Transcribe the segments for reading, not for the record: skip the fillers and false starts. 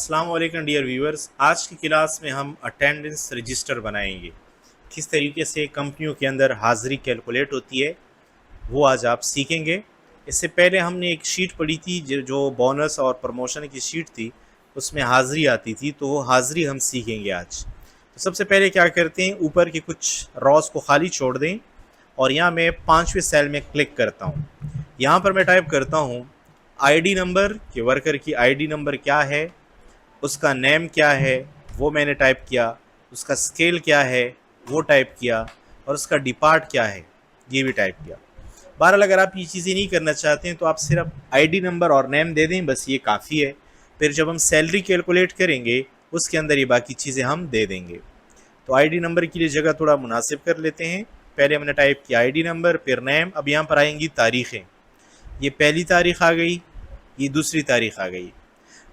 अस्सलाम वालेकुम dear viewers. आज की क्लास में हम अटेंडेंस रजिस्टर बनाएंगे। किस तरीके से कंपनियों के अंदर हाज़िरी कैलकुलेट होती है वो आज आप सीखेंगे। इससे पहले हमने एक शीट पढ़ी थी जो बोनस और प्रमोशन की शीट थी, उसमें हाज़िरी आती थी, तो वो हाज़िरी हम सीखेंगे आज। तो सबसे पहले क्या करते हैं, ऊपर के कुछ रॉस को खाली छोड़ दें और यहाँ मैं 5वें सेल में क्लिक करता हूँ। यहाँ पर मैं टाइप करता हूँ आईडी नंबर कि वर्कर की आईडी नंबर क्या है, उसका नेम क्या है वो मैंने टाइप किया, उसका स्केल क्या है वो टाइप किया, और उसका डिपार्ट क्या है ये भी टाइप किया। बहरहाल अगर आप ये चीज़ें नहीं करना चाहते हैं तो आप सिर्फ आईडी नंबर और नेम दे दें, बस ये काफ़ी है। फिर जब हम सैलरी कैलकुलेट करेंगे उसके अंदर ये बाकी चीज़ें हम दे देंगे। तो आईडी नंबर के लिए जगह थोड़ा मुनासिब कर लेते हैं। पहले हमने टाइप किया आईडी नंबर, फिर नेम। अब यहाँ पर आएंगी तारीख़ें। ये पहली तारीख़ आ गई, ये दूसरी तारीख़ आ गई।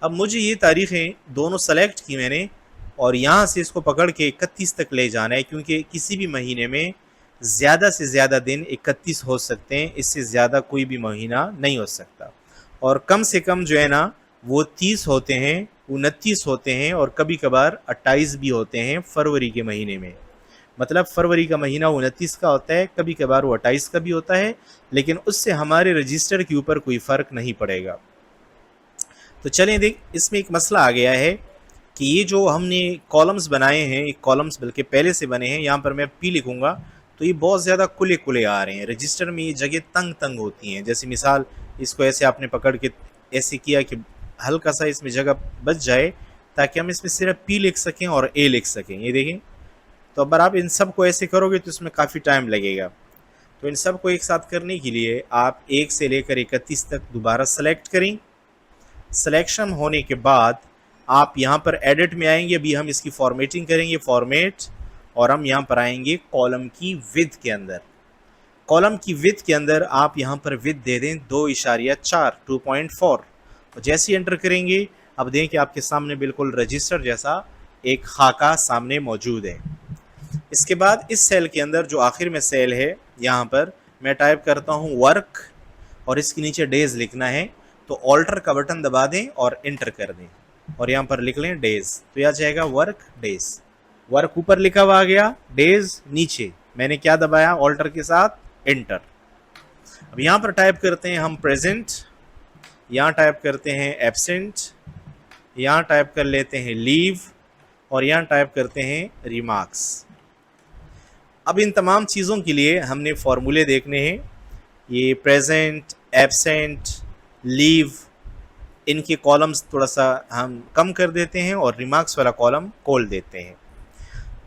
अब मुझे ये तारीख़ें दोनों सेलेक्ट की मैंने, और यहाँ से इसको पकड़ के 31 तक ले जाना है, क्योंकि किसी भी महीने में ज़्यादा से ज़्यादा दिन 31 हो सकते हैं, इससे ज़्यादा कोई भी महीना नहीं हो सकता। और कम से कम जो है ना वो 30 होते हैं, 29 होते हैं, और कभी कभार 28 भी होते हैं फरवरी के महीने में। मतलब फरवरी का महीना 29 का होता है, कभी कभार वो 28 का भी होता है, लेकिन उससे हमारे रजिस्टर के ऊपर कोई फ़र्क नहीं पड़ेगा। तो चलें देख, इसमें एक मसला आ गया है कि ये जो हमने कॉलम्स बनाए हैं, एक कॉलम्स बल्कि पहले से बने हैं, यहाँ पर मैं पी लिखूँगा तो ये बहुत ज़्यादा खुले खुले आ रहे हैं। रजिस्टर में ये जगह तंग तंग होती हैं। जैसे मिसाल, इसको ऐसे आपने पकड़ के ऐसे किया कि हल्का सा इसमें जगह बच जाए ताकि हम इसमें सिर्फ पी लिख सकें और ए लिख सकें। ये देखें, तो अगर आप इन सब को ऐसे करोगे तो इसमें काफ़ी टाइम लगेगा। तो इन सब को एक साथ करने के लिए आप 1 से लेकर 31 तक दोबारा सेलेक्ट करें। सिलेक्शन होने के बाद आप यहाँ पर एडिट में आएंगे। अभी हम इसकी फॉर्मेटिंग करेंगे, फॉर्मेट, और हम यहाँ पर आएंगे कॉलम की विड्थ के अंदर। कॉलम की विड्थ के अंदर आप यहाँ पर विड्थ दे दें 2.4 2.4, और जैसे ही एंटर करेंगे अब दें कि आपके सामने बिल्कुल रजिस्टर जैसा एक खाका सामने मौजूद है। इसके बाद इस सेल के अंदर जो आखिर में सेल है, यहाँ पर मैं टाइप करता हूँ वर्क, और इसके नीचे डेज लिखना है। तो ऑल्टर का बटन दबा दें और इंटर कर दें, और यहाँ पर लिख लें डेज, तो यह जाएगा वर्क डेज। वर्क ऊपर लिखा हुआ आ गया, डेज नीचे। मैंने क्या दबाया, ऑल्टर के साथ इंटर। अब यहाँ पर टाइप करते हैं हम प्रेजेंट, यहाँ टाइप करते हैं एब्सेंट, यहाँ टाइप कर लेते हैं लीव, और यहाँ टाइप करते हैं रिमार्क्स। अब इन तमाम चीज़ों के लिए हमने फॉर्मूले देखने हैं। ये प्रेजेंट, एब्सेंट, लीव, इनके कॉलम्स थोड़ा सा हम कम कर देते हैं और रिमार्क्स वाला कॉलम खोल देते हैं।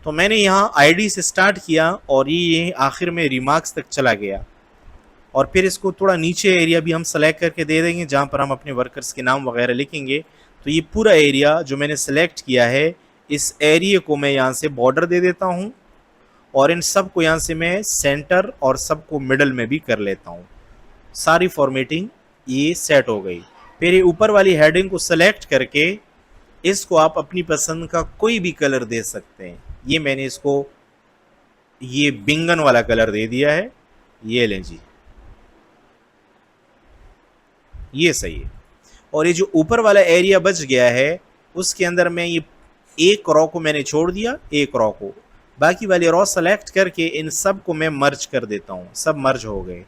तो मैंने यहाँ आईडी से स्टार्ट किया और ये आखिर में रिमार्क्स तक चला गया, और फिर इसको थोड़ा नीचे एरिया भी हम सेलेक्ट करके दे देंगे जहाँ पर हम अपने वर्कर्स के नाम वगैरह लिखेंगे। तो ये पूरा एरिया जो मैंने सेलेक्ट किया है, इस एरिया को मैं यहाँ से बॉर्डर दे देता हूँ, और इन सब को यहाँ से मैं सेंटर और सबको मिडल में भी कर लेता हूँ। सारी फॉर्मेटिंग ये सेट हो गई। फिर ये ऊपर वाली हेडिंग को सेलेक्ट करके इसको आप अपनी पसंद का कोई भी कलर दे सकते हैं। ये मैंने इसको ये बिंगन वाला कलर दे दिया है, ये लें जी, ये सही है। और ये जो ऊपर वाला एरिया बच गया है उसके अंदर मैं ये एक रॉ को मैंने छोड़ दिया, एक रॉ को, बाकी वाले रॉ सेलेक्ट करके इन सब को मैं मर्ज कर देता हूँ। सब मर्ज हो गए,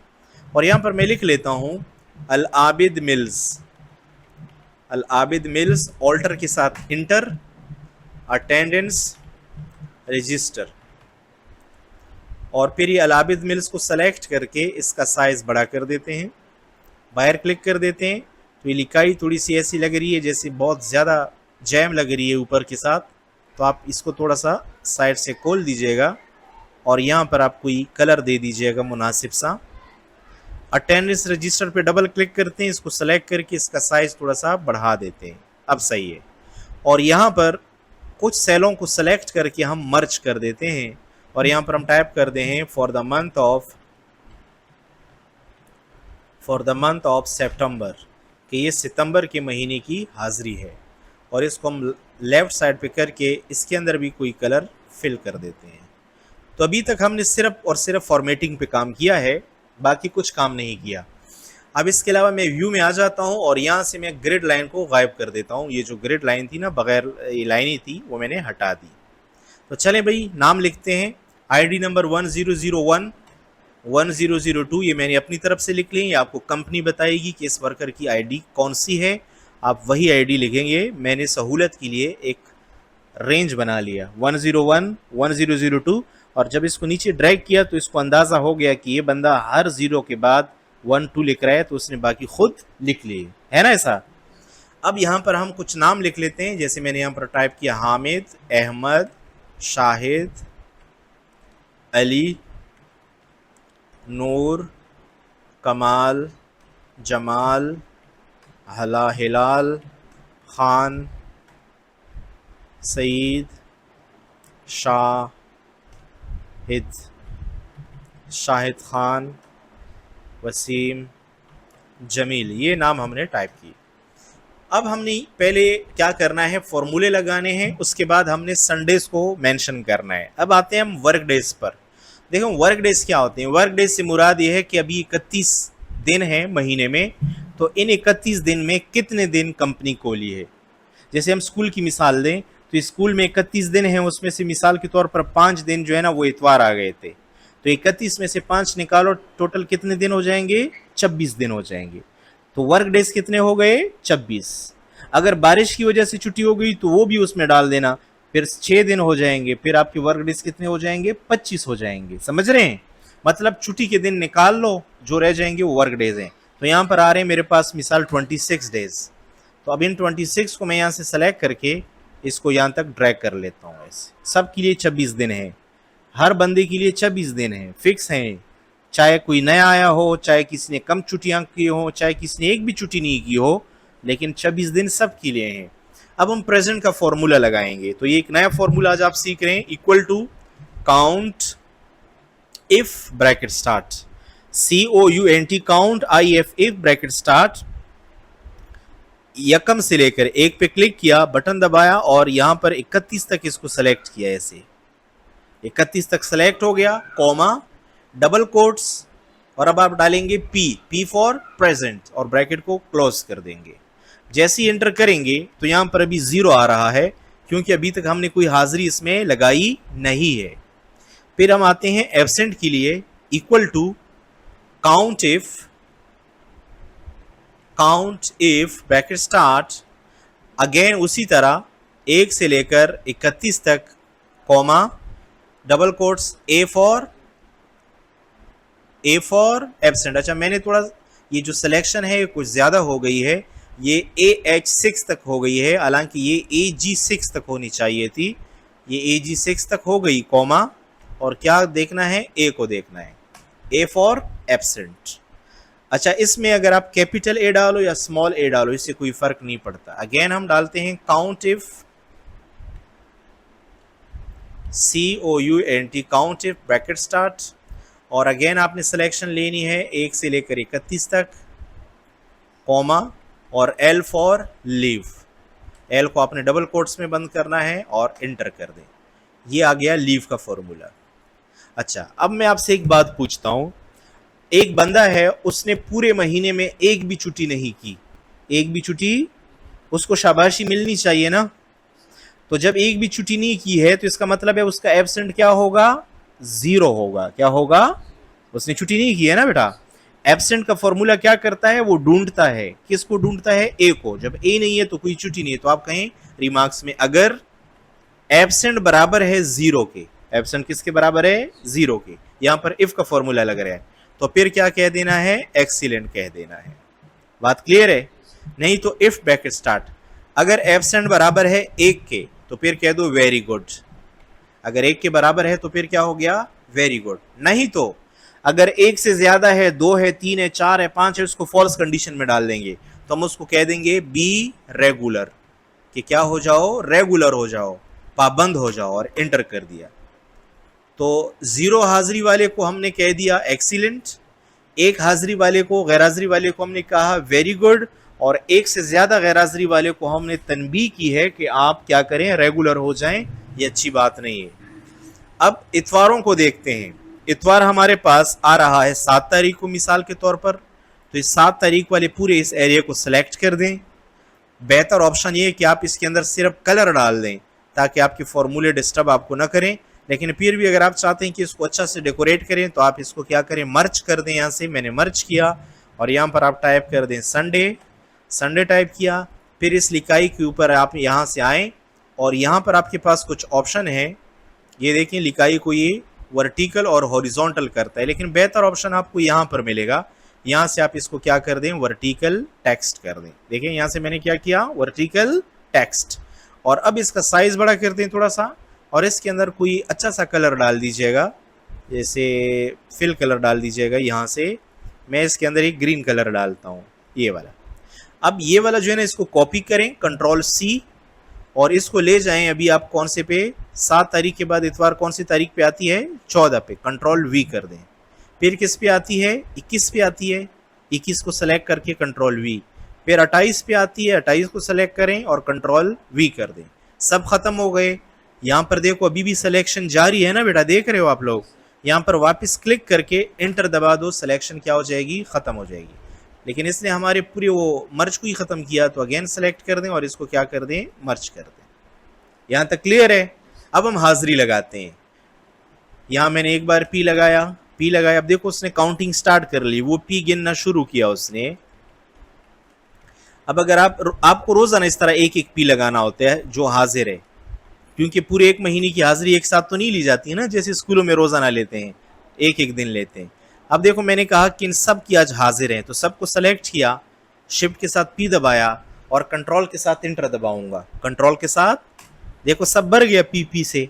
और यहाँ पर मैं लिख लेता हूँ अल आबिद मिल्स, अल आबिद मिल्स, ऑल्टर के साथ इंटर, अटेंडेंस रजिस्टर। और फिर ये अल आबिद मिल्स को सेलेक्ट करके इसका साइज़ बड़ा कर देते हैं, बाहर क्लिक कर देते हैं। तो ये लिखाई थोड़ी सी ऐसी लग रही है जैसे बहुत ज़्यादा जैम लग रही है ऊपर के साथ, तो आप इसको थोड़ा सा साइड से खोल दीजिएगा, और यहाँ पर आप कोई कलर दे दीजिएगा मुनासिब सा। अटेंडेंस रजिस्टर पे डबल क्लिक करते हैं, इसको सेलेक्ट करके इसका साइज़ थोड़ा सा बढ़ा देते हैं, अब सही है। और यहाँ पर कुछ सेलों को सेलेक्ट करके हम मर्ज कर देते हैं, और यहाँ पर हम टाइप कर दे हैं फॉर द मंथ ऑफ सितंबर, कि ये सितंबर के महीने की हाज़िरी है। और इसको हम लेफ़्ट साइड पे करके इसके अंदर भी कोई कलर फिल कर देते हैं। तो अभी तक हमने सिर्फ और सिर्फ फॉर्मेटिंग पे काम किया है, बाकी कुछ काम नहीं किया। अब इसके अलावा मैं व्यू में आ जाता हूँ और यहाँ से मैं ग्रिड लाइन को गायब कर देता हूँ। ये जो ग्रिड लाइन थी ना, बगैर लाइन ही थी, वो मैंने हटा दी। तो चलें भाई, नाम लिखते हैं। आईडी नंबर 1001, 1002 ये मैंने अपनी तरफ से लिख ली। ये आपको कंपनी बताएगी कि इस वर्कर की आईडी कौन सी है, आप वही आईडी लिखेंगे। मैंने सहूलत के लिए एक रेंज बना लिया 101, 1002, और जब इसको नीचे ड्रैग किया तो इसको अंदाज़ा हो गया कि ये बंदा हर जीरो के बाद 1 2 लिख रहा है, तो उसने बाकी खुद लिख लिए, है ना ऐसा। अब यहाँ पर हम कुछ नाम लिख लेते हैं, जैसे मैंने यहाँ पर टाइप किया हामिद, अहमद, शाहिद, अली, नूर, कमाल, जमाल, हिलाल, खान, सईद, शाहिद खान, वसीम, जमील, ये नाम हमने टाइप किए। अब हमने पहले क्या करना है, फॉर्मूले लगाने हैं, उसके बाद हमने संडेज को मेंशन करना है। अब आते हैं हम वर्क डेज पर। देखो वर्क डेज क्या होते हैं। वर्क डेज से मुराद ये है कि अभी 31 दिन है महीने में, तो इन 31 दिन में कितने दिन कंपनी खोली है। जैसे हम स्कूल की मिसाल दें तो स्कूल में 31 दिन हैं, उसमें से मिसाल के तौर पर 5 दिन जो है ना वो इतवार आ गए थे, तो 31 में से 5 निकालो, टोटल कितने दिन हो जाएंगे, 26 दिन हो जाएंगे। तो वर्क डेज कितने हो गए, 26। अगर बारिश की वजह से छुट्टी हो गई तो वो भी उसमें डाल देना, फिर 6 दिन हो जाएंगे, फिर आपके वर्क डेज कितने हो जाएंगे, 25 हो जाएंगे। समझ रहे हैं, मतलब छुट्टी के दिन निकाल लो, जो रह जाएंगे वो वर्क डेज हैं। तो यहाँ पर आ रहे हैं मेरे पास मिसाल 26 डेज। तो अब इन 26 को मैं यहाँ से सेलेक्ट करके इसको यहाँ तक ड्रैग कर लेता हूँ। ऐसे सब के लिए 26 दिन है, हर बंदे के लिए 26 दिन है, फिक्स हैं। चाहे कोई नया आया हो, चाहे किसी ने कम छुट्टियाँ की हो, चाहे किसी ने एक भी छुट्टी नहीं की हो, लेकिन 26 दिन सब के लिए हैं। अब हम प्रेजेंट का फॉर्मूला लगाएंगे। तो ये एक नया फॉर्मूला आज आप सीख रहे हैं, equal to count if bracket start, COUNT, count IF if bracket start, यकम से लेकर 1 पे क्लिक किया, बटन दबाया और यहां पर 31 तक इसको सेलेक्ट किया। ऐसे 31 तक सेलेक्ट हो गया, कॉमा, डबल कोट्स, और अब आप डालेंगे P फॉर प्रेजेंट और ब्रैकेट को क्लोज कर देंगे। जैसे ही एंटर करेंगे तो यहां पर अभी 0 आ रहा है, क्योंकि अभी तक हमने कोई हाजिरी इसमें लगाई नहीं है। फिर हम आते हैं एब्सेंट के लिए, equal to count if bracket start, again उसी तरह 1 से लेकर 31 तक, comma, double quotes, A for absent. अच्छा, मैंने थोड़ा ये जो सिलेक्शन है कुछ ज़्यादा हो गई है, ये AH6 तक हो गई है, हालांकि ये AG6 तक होनी चाहिए थी। ये AG6 तक हो गई, कॉमा, और क्या देखना है, A को देखना है, A फॉर एब्सेंट। अच्छा, इसमें अगर आप कैपिटल A डालो या स्मॉल a डालो, इससे कोई फर्क नहीं पड़ता। अगेन हम डालते हैं count if, COUNT, count if bracket start, और अगेन आपने सिलेक्शन लेनी है 1 से लेकर 31 तक, कॉमा, और L फॉर लीव। L को आपने डबल कोट्स में बंद करना है और इंटर कर दें। ये आ गया लीव का फॉर्मूला। अच्छा, अब मैं आपसे एक बात पूछता हूं, एक बंदा है, उसने पूरे महीने में एक भी छुट्टी नहीं की, एक भी छुट्टी, उसको शाबाशी मिलनी चाहिए ना। तो जब एक भी छुट्टी नहीं की है तो इसका मतलब है उसका एब्सेंट क्या होगा, 0 होगा। क्या होगा, उसने छुट्टी नहीं की है ना बेटा। एब्सेंट का फॉर्मूला क्या करता है, वो ढूंढता है, किसको ढूंढता है, A को। जब A नहीं है तो कोई छुट्टी नहीं है, तो आप कहें रिमार्क्स में, अगर एब्सेंट बराबर है 0 के, एब्सेंट किसके बराबर है, 0 के, यहां पर इफ का फॉर्मूला लग रहा है, तो फिर क्या कह देना है, एक्सीलेंट कह देना है। बात क्लियर है। नहीं तो इफ ब्रैकेट स्टार्ट, अगर एब्सेंट बराबर है 1 के तो फिर कह दो वेरी गुड। अगर 1 के बराबर है तो फिर क्या हो गया, वेरी गुड। नहीं तो अगर 1 से ज्यादा है, 2 है, 3 है, 4 है, 5 है, उसको फॉल्स कंडीशन में डाल देंगे, तो हम उसको कह देंगे बी रेगुलर, कि क्या हो जाओ, रेगुलर हो जाओ, पाबंद हो जाओ, और एंटर कर दिया। तो 0 हाजिरी वाले को हमने कह दिया एक्सीलेंट, 1 हाजिरी वाले को, गैर हाजिरी वाले को हमने कहा वेरी गुड, और 1 से ज़्यादा गैर हाजिरी वाले को हमने तनबीह की है कि आप क्या करें, रेगुलर हो जाएं, ये अच्छी बात नहीं है। अब इतवारों को देखते हैं। इतवार हमारे पास आ रहा है 7 तारीख को, मिसाल के तौर पर, तो इस 7 तारीख वाले पूरे इस एरिया को सिलेक्ट कर दें। बेहतर ऑप्शन ये है कि आप इसके अंदर सिर्फ कलर डाल दें ताकि आपके फॉर्मूले डिस्टर्ब आपको ना करें। लेकिन फिर भी अगर आप चाहते हैं कि इसको अच्छा से डेकोरेट करें तो आप इसको क्या करें, मर्ज कर दें। यहाँ से मैंने मर्ज किया और यहाँ पर आप टाइप कर दें संडे, संडे टाइप किया। फिर इस लिखाई के ऊपर आप यहाँ से आएँ और यहाँ पर आपके पास कुछ ऑप्शन है। ये देखें लिखाई को ये वर्टिकल और हॉरिजॉन्टल करता है, लेकिन बेहतर ऑप्शन आपको यहाँ पर मिलेगा। यहाँ से आप इसको क्या कर दें, वर्टिकल टेक्स्ट कर दें। देखें यहाँ से मैंने क्या किया, वर्टिकल टेक्स्ट। और अब इसका साइज बड़ा कर दें थोड़ा सा और इसके अंदर कोई अच्छा सा कलर डाल दीजिएगा, जैसे फिल कलर डाल दीजिएगा। यहाँ से मैं इसके अंदर एक ग्रीन कलर डालता हूँ, ये वाला। अब ये वाला जो है ना इसको कॉपी करें, कंट्रोल C, और इसको ले जाएं अभी आप कौन से पे, 7 तारीख के बाद इतवार कौन सी तारीख पे आती है, 14 पे, कंट्रोल V कर दें। फिर किस पे आती है, 21 पे आती है, 21 को सेलेक्ट करके कंट्रोल V। फिर 28 पे आती है, 28 को सेलेक्ट करें और कंट्रोल V कर दें। सब खत्म हो गए। यहाँ पर देखो अभी भी सिलेक्शन जारी है ना बेटा, देख रहे हो आप लोग। यहाँ पर वापस क्लिक करके एंटर दबा दो, सिलेक्शन क्या हो जाएगी, ख़त्म हो जाएगी। लेकिन इसने हमारे पूरे वो मर्ज को ही ख़त्म किया, तो अगेन सेलेक्ट कर दें और इसको क्या कर दें, मर्ज कर दें। यहाँ तक क्लियर है। अब हम हाजिरी लगाते हैं। यहाँ मैंने एक बार P लगाया, P लगाया। अब देखो उसने काउंटिंग स्टार्ट कर ली, वो P गिनना शुरू किया उसने। अब अगर आपको रोज़ाना इस तरह एक एक P लगाना होता है जो हाजिर है, क्योंकि पूरे एक महीने की हाजिरी एक साथ तो नहीं ली जाती है ना, जैसे स्कूलों में रोज़ाना लेते हैं, एक एक दिन लेते हैं। अब देखो मैंने कहा कि इन सब की आज हाजिर हैं, तो सबको सेलेक्ट किया, शिफ्ट के साथ P दबाया और कंट्रोल के साथ इंटर दबाऊंगा। कंट्रोल के साथ देखो सब भर गया P से,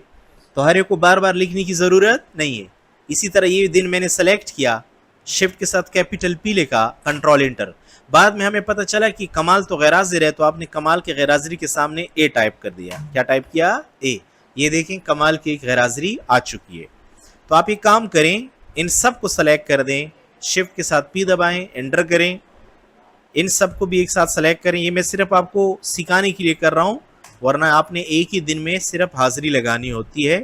तो हर एक को बार बार लिखने की ज़रूरत नहीं है। इसी तरह ये दिन मैंने सेलेक्ट किया, शिफ्ट के साथ कैपिटल P लिखा, कंट्रोल इंटर। बाद में हमें पता चला कि कमाल तो गैर हाजिर है, तो आपने कमाल के गैर हाजिरी के सामने A टाइप कर दिया। क्या टाइप किया, A। ये देखें कमाल की गैर हाजिरी आ चुकी है। तो आप एक काम करें, इन सब को सेलेक्ट कर दें, शिफ्ट के साथ P दबाएं, एंटर करें, इन सब को भी एक साथ सेलेक्ट करें। ये मैं सिर्फ आपको सिखाने के लिए कर रहा हूँ, वरना आपने एक ही दिन में सिर्फ हाजिरी लगानी होती है।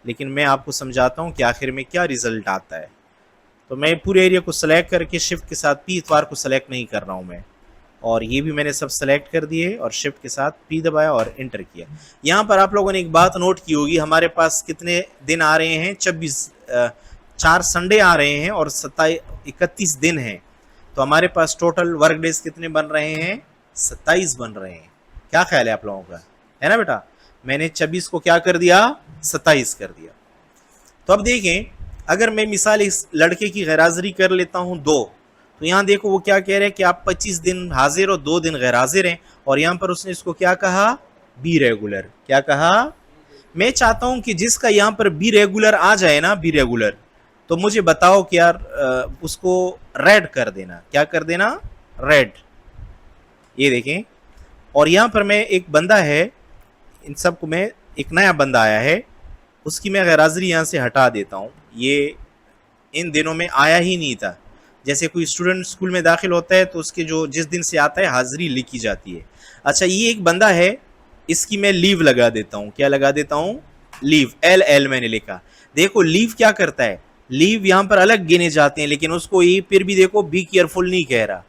लेकिन मैं आपको समझाता हूँ कि आखिर में क्या रिजल्ट आता है। तो मैं पूरे एरिया को सेलेक्ट करके शिफ्ट के साथ P, इतवार को सेलेक्ट नहीं कर रहा हूँ मैं, और ये भी मैंने सब सेलेक्ट कर दिए और शिफ्ट के साथ P दबाया और इंटर किया। यहाँ पर आप लोगों ने एक बात नोट की होगी, हमारे पास कितने दिन आ रहे हैं, 4 संडे आ रहे हैं और 31 दिन हैं। तो हमारे पास टोटल वर्क डेज कितने बन रहे हैं, 27 बन रहे हैं। क्या ख्याल है आप लोगों का, है ना बेटा। मैंने 26 को क्या कर दिया, 27 कर दिया। तो अब देखें, अगर मैं मिसाल इस लड़के की गैरहाजिरी कर लेता हूँ 2, तो यहाँ देखो वो क्या कह रहे हैं कि आप 25 दिन हाजिर हो, 2 दिन गैर हाजिर हैं। और यहाँ पर उसने इसको क्या कहा, बी रेगुलर। क्या कहा, मैं चाहता हूँ कि जिसका यहाँ पर बी रेगुलर आ जाए ना, बी रेगुलर, तो मुझे बताओ कि यार उसको रेड कर देना। क्या कर देना, रेड। ये देखें, और यहाँ पर मैं एक बंदा है, इन सब को मैं, एक नया बंदा आया है, उसकी मैं गैरहाजिरी यहाँ से हटा देता हूँ। ये इन दिनों में आया ही नहीं था। जैसे कोई स्टूडेंट स्कूल में दाखिल होता है तो उसके जो जिस दिन से आता है हाजिरी लिखी जाती है। अच्छा, ये एक बंदा है, इसकी मैं लीव लगा देता हूँ। क्या लगा देता हूँ, लीव, LL मैंने लिखा। देखो लीव क्या करता है, लीव यहाँ पर अलग गिने जाते हैं, लेकिन उसको ये फिर भी देखो बी केयरफुल नहीं कह रहा,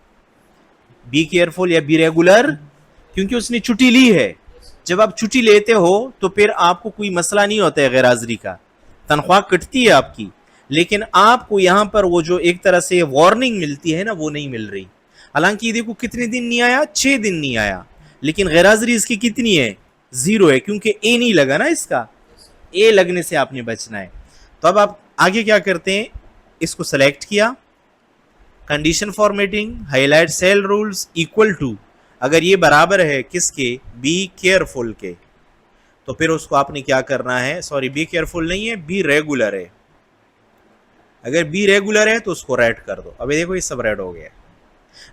बी केयरफुल या बी रेगुलर, क्योंकि उसने छुट्टी ली है। जब आप छुट्टी लेते हो तो फिर आपको कोई मसला नहीं होता है गैरहाजिरी का, तनख्वाह कटती है आपकी, लेकिन आपको यहाँ पर वो जो एक तरह से वार्निंग मिलती है ना, वो नहीं मिल रही। हालांकि देखो कितने दिन नहीं आया, 6 दिन नहीं आया, लेकिन गैरहाजिरी इसकी कितनी है, 0 है, क्योंकि ए नहीं लगा ना इसका, ए लगने से आपने बचना है। तो अब आप आगे क्या करते हैं, इसको सेलेक्ट किया, condition formatting, highlight cell rules, equal to, अगर ये बराबर है किसके, बी केयरफुल के, तो फिर उसको आपने क्या करना है, सॉरी बी केयरफुल नहीं है, बी रेगुलर है। अगर बी रेगुलर है तो उसको रेड कर दो। अभी देखो ये सब रेड हो गया।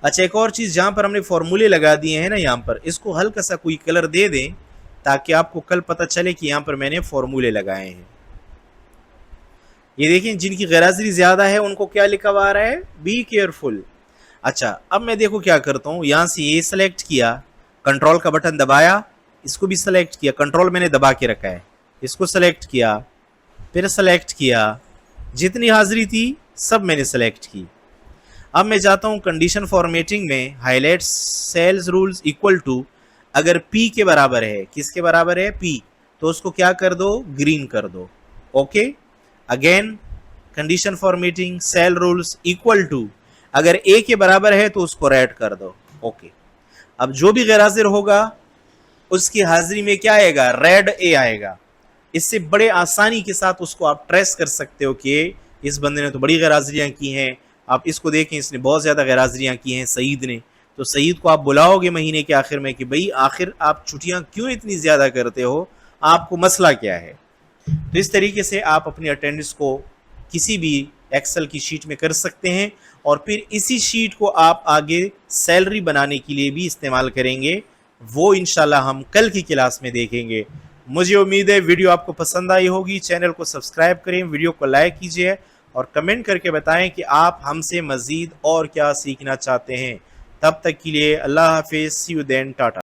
अच्छा, एक और चीज़, जहाँ पर हमने फॉर्मूले लगा दिए हैं ना, यहाँ पर इसको हल्का सा कोई कलर दे दें ताकि आपको कल पता चले कि यहाँ पर मैंने फॉर्मूले लगाए हैं। ये देखें, जिनकी गैरहाजिरी ज़्यादा है उनको क्या लिखा हुआ आ रहा है, बी केयरफुल। अच्छा, अब मैं देखो क्या करता हूँ, यहाँ से ये सेलेक्ट किया, कंट्रोल का बटन दबाया, इसको भी सेलेक्ट किया, कंट्रोल मैंने दबा के रखा है, इसको सेलेक्ट किया, फिर सेलेक्ट किया, जितनी हाजिरी थी सब मैंने सेलेक्ट की। अब मैं जाता हूँ कंडीशन फॉर्मेटिंग में, highlight cells rules equal to, अगर P के बराबर है, किसके बराबर है, P, तो उसको क्या कर दो, ग्रीन कर दो। Okay, again condition formatting, cell rules equal to, अगर A के बराबर है तो उसको रेड कर दो। ओके, अब जो भी गैर हाजिर होगा उसकी हाजिरी में क्या आएगा, रेड ए आएगा। इससे बड़े आसानी के साथ उसको आप ट्रेस कर सकते हो कि इस बंदे ने तो बड़ी गैर हाजिरियाँ की हैं, आप इसको देखें इसने बहुत ज़्यादा गैर हाजिरियाँ की हैं सईद ने, तो सईद को आप बुलाओगे महीने के आखिर में कि भाई आखिर आप छुट्टियाँ क्यों इतनी ज़्यादा करते हो, आपको मसला क्या है। तो इस तरीके से आप अपनी अटेंडेंस को किसी भी एक्सेल की शीट में कर सकते हैं और फिर इसी शीट को आप आगे सैलरी बनाने के लिए भी इस्तेमाल करेंगे। वो इंशाल्लाह हम कल की क्लास में देखेंगे। मुझे उम्मीद है वीडियो आपको पसंद आई होगी। चैनल को सब्सक्राइब करें, वीडियो को लाइक कीजिए और कमेंट करके बताएं कि आप हमसे मज़ीद और क्या सीखना चाहते हैं। तब तक के लिए अल्लाह हाफिज़, सी यू देन, टाटा।